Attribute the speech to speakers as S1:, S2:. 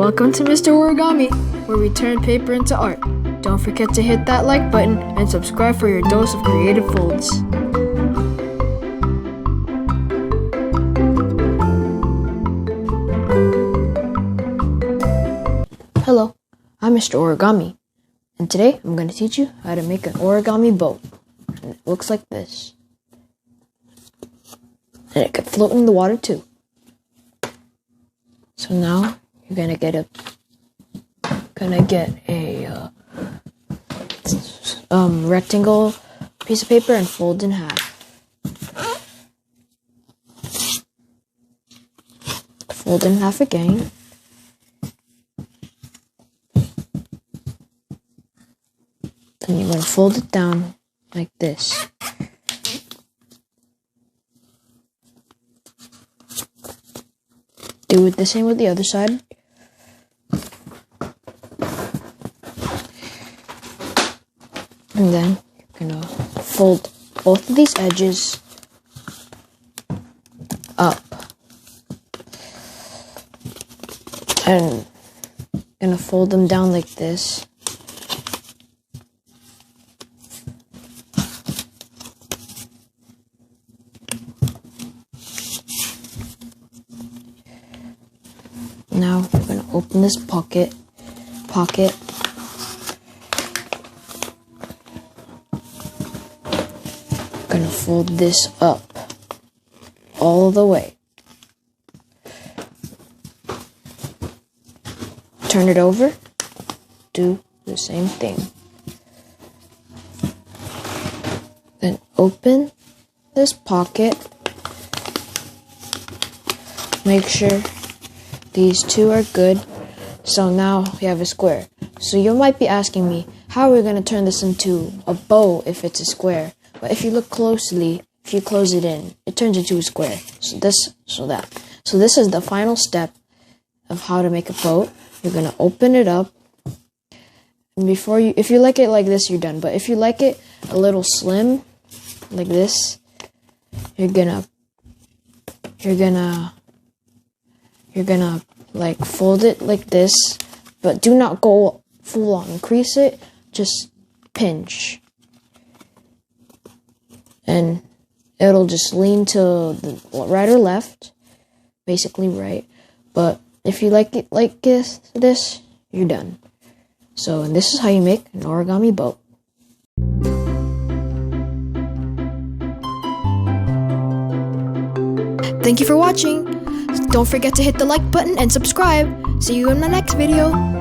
S1: Welcome to Mr. Origami, where we turn paper into art. Don't forget to hit that like button and subscribe for your dose of creative folds. Hello, I'm Mr. Origami, and today I'm going to teach you how to make an origami boat. And it looks like this. And it can float in the water too. So now you're gonna get a rectangle piece of paper and fold in half. Fold in half again. Then you're gonna fold it down like this. Do it the same with the other side. And then you're gonna fold both of these edges up. And gonna fold them down like this. Now we're going to open this pocket. Going to fold this up all the way. Turn it over. Do the same thing. Then open this pocket. Make sure these two are good. So now we have a square. So you might be asking me, how are we going to turn this into a bow if it's a square? But if you look closely, if you close it in, it turns into a square. So this is the final step of how to make a boat. You're going to open it up. And if you like it like this, you're done. But if you like it a little slim, like this, you're gonna like fold it like this, but do not go full on crease it, just pinch. And it'll just lean to the right or left, basically right. But if you like it like this, you're done. So, and this is how you make an origami boat. Thank you for watching. Don't forget to hit the like button and subscribe. See you in my next video.